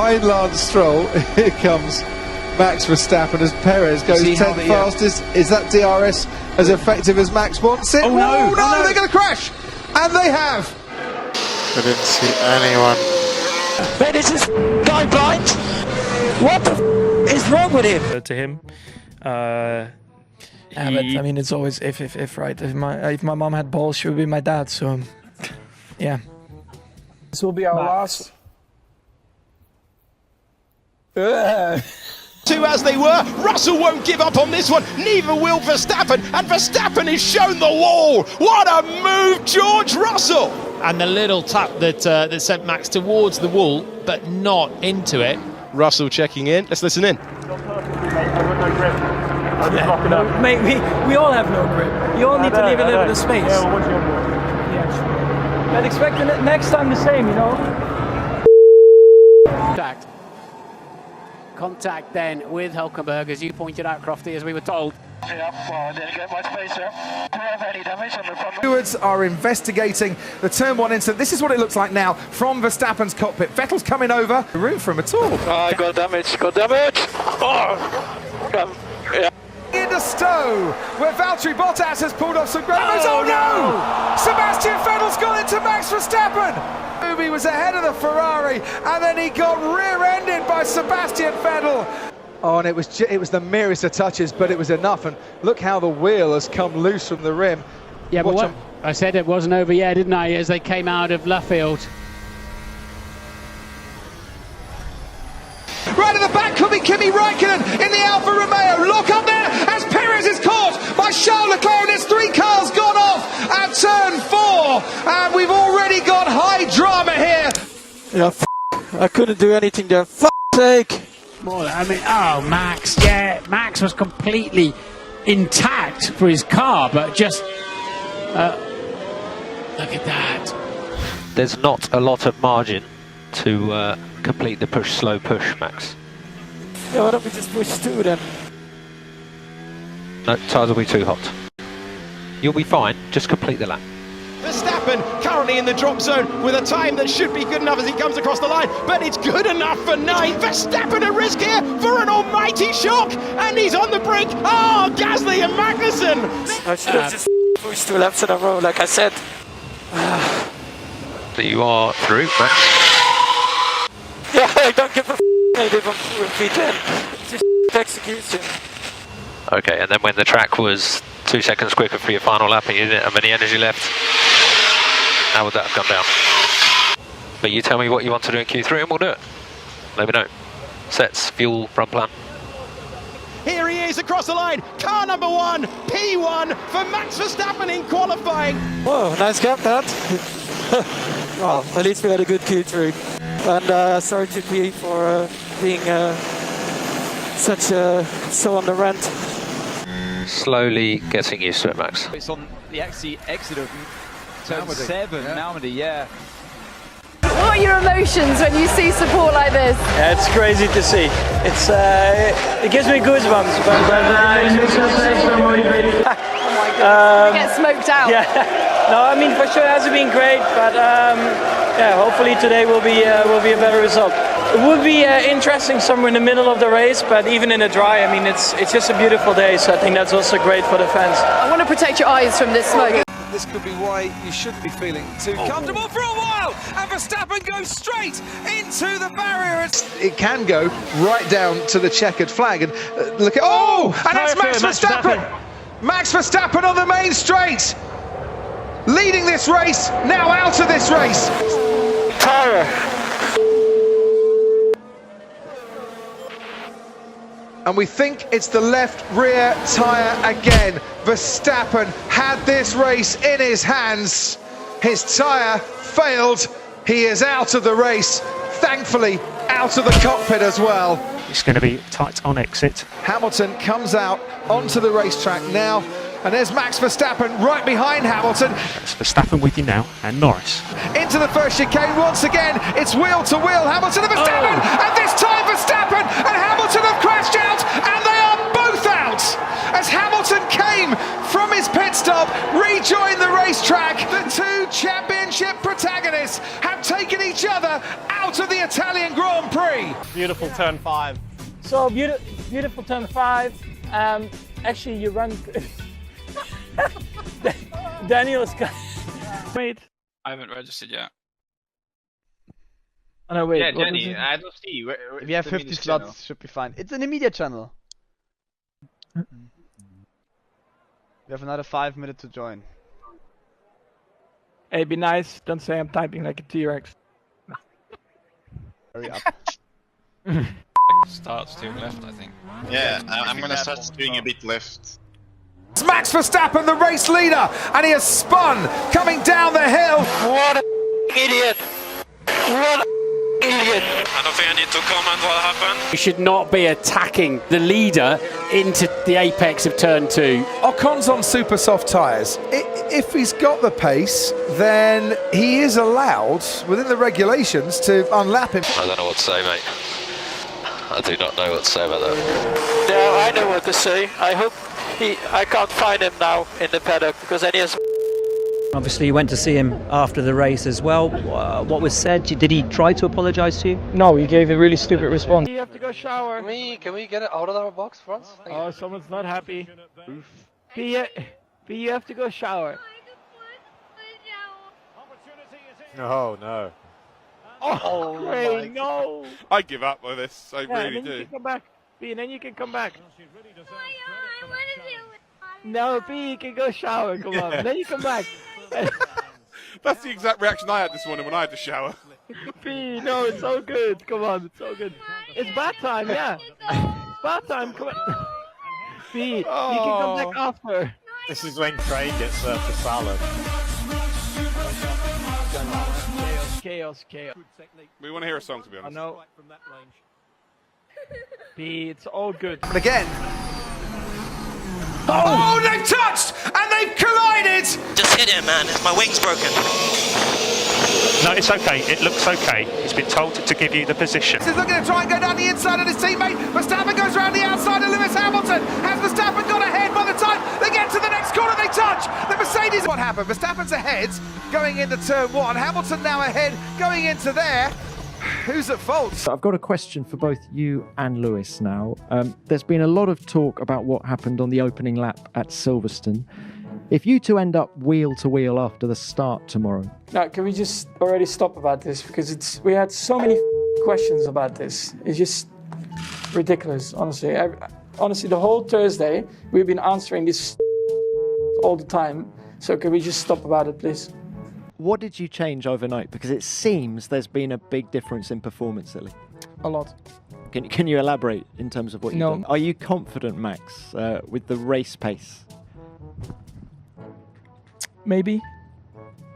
Behind Lance Stroll, here comes Max Verstappen as Perez goes 10th fastest. Is that DRS as effective as Max wants it? Oh no, no, they're going to crash! And they have! I didn't see anyone. Man, is this guy blind? What the is wrong with him? To him. Yeah, but I mean, it's always if right. If my mom had balls, she would be my dad. So, yeah. This will be our last. Two as they were, Russell won't give up on this one, neither will Verstappen, and Verstappen has shown the wall. What a move, George Russell! And the little tap that sent Max towards the wall, but not into it. Russell checking in, let's listen in. Mate, we all have no grip. You all need to leave a little bit of space. Yeah, well, once you're on board. Yeah, sure. I'd expect the next time the same, you know? Contact then with Hülkenberg, as you pointed out, Crofty, as we were told. Yeah, well, I didn't get my space there. Do you have any damage on the front? Stewards are investigating the turn one incident. This is what it looks like now from Verstappen's cockpit. Vettel's coming over. No room for him at all. I got damage, Oh! Yeah. Into Stowe, where Valtteri Bottas has pulled off some great moves. Oh no! Sebastian Vettel's gone into Max Verstappen! He was ahead of the Ferrari, and then he got rear-ended by Sebastian Vettel. Oh, and it was the merest of touches, but it was enough. And look how the wheel has come loose from the rim. Yeah, but what I said, it wasn't over yet, didn't I, as they came out of Luffield. Right at the back could be Kimi Räikkönen in the Alfa Romeo. Look up there as Perez is caught by Charles Leclerc, and there's 3 cars gone off at turn 4. And we've already got high drama here. Yeah, I couldn't do anything there. Sake. Well, I mean, oh, Max, yeah, Max was completely intact for his car, but just look at that. There's not a lot of margin to complete the slow push, Max. Yeah, why don't we just push 2 then? No, tyres will be too hot. You'll be fine, just complete the lap. Verstappen currently in the drop zone with a time that should be good enough as he comes across the line, but it's good enough for 9. Verstappen at risk here for an almighty shock, and he's on the brink. Oh, Gasly and Magnussen! I should have just pushed 2 laps in a row, like I said. So you are through, Max. Yeah, I don't give a if I'm through P10. It's just execution. Okay, and then when the track was 2 seconds quicker for your final lap and you didn't have any energy left, how would that have gone down? But you tell me what you want to do in Q3 and we'll do it. Let me know. Sets, fuel, front plan. Here he is across the line, car number 1, P1 for Max Verstappen in qualifying. Whoa, nice gap that. Well, at least we had a good Q3. And sorry to P for being so on the rant. Slowly getting used to it, Max. It's on the exit of turn 7, Malmedy, yeah. What are your emotions when you see support like this? Yeah, it's crazy to see. It gives me goosebumps. Oh my God, you get smoked out. Yeah. No, I mean, for sure it hasn't been great, but yeah, hopefully today will be a better result. It would be interesting somewhere in the middle of the race, but even in the dry, I mean, it's just a beautiful day, so I think that's also great for the fans. I want to protect your eyes from this smoke. This could be why you shouldn't be feeling too comfortable for a while, and Verstappen goes straight into the barrier. It can go right down to the checkered flag, and look at and that's Max Verstappen. Max Verstappen on the main straight, leading this race, now out of this race. Tyre. And we think it's the left rear tyre again. Verstappen had this race in his hands. His tyre failed. He is out of the race. Thankfully, out of the cockpit as well. It's going to be tight on exit. Hamilton comes out onto the racetrack now. And there's Max Verstappen right behind Hamilton. It's Verstappen with you now, and Norris. Into the first chicane once again. It's wheel to wheel. Hamilton and Verstappen. And this time Verstappen and Hamilton have crashed out. And they are both out. As Hamilton came from his pit stop, rejoined the racetrack. The 2 championship protagonists have taken each other out of the Italian Grand Prix. Beautiful turn 5. So beautiful turn 5. Actually, you run. Daniel's got. Wait. I haven't registered yet. Oh, no, wait. Yeah, Danny, I don't see. If you have 50 slots, should be fine. It's an immediate channel. We have another 5 minutes to join. Hey, be nice. Don't say I'm typing like a T-Rex. Hurry up. Start steering left, I think. Yeah, I'm gonna start steering a bit left. It's Max Verstappen, the race leader, and he has spun coming down the hill. What an idiot! What an idiot! I don't think I need to comment what happened. You should not be attacking the leader into the apex of turn 2. Ocon's on super soft tyres. If he's got the pace, then he is allowed, within the regulations, to unlap him. I don't know what to say, mate. I do not know what to say about that. Yeah, I know what to say. I hope I can't find him now in the paddock because then he has. Obviously, you went to see him after the race as well. What was said? Did he try to apologise to you? No, he gave a really stupid response. You have to go shower. Can we get it out of our box for us? Oh, someone's not happy. P, you have to go shower. Oh no. Oh, great, no! I give up with this, I Yeah, really and then do. you can come back. P, and then you can come back. No, P, you can go shower, come on. Then you come back. That's the exact reaction I had this morning when I had to shower. P, no, it's so good. Come on, it's so good. It's bath time, yeah. It's bath time, come on. P, you can come back after. This is when Craig gets served the salad. Chaos. We want to hear a song, to be honest. I know. P, it's all good. And again. Oh, they've touched and they've collided. Just hit it, man. My wing's broken. No, it's okay. It looks okay. He's been told to give you the position. He's looking to try and go down the inside of his teammate. Verstappen goes around the outside of Lewis Hamilton. Has Verstappen got ahead by the time they get to the next corner? They touch. The Mercedes. What happened? Verstappen's ahead going into turn 1. Hamilton now ahead going into there. Who's at fault? I've got a question for both you and Lewis now. There's been a lot of talk about what happened on the opening lap at Silverstone. If you two end up wheel to wheel after the start tomorrow. Now, can we just already stop about this because we had so many questions about this. It's just ridiculous, honestly. Honestly, the whole Thursday we've been answering this all the time. So can we just stop about it, please? What did you change overnight? Because it seems there's been a big difference in performance lately. A lot. Can you elaborate in terms of what you've done? Are you confident, Max, with the race pace? Maybe.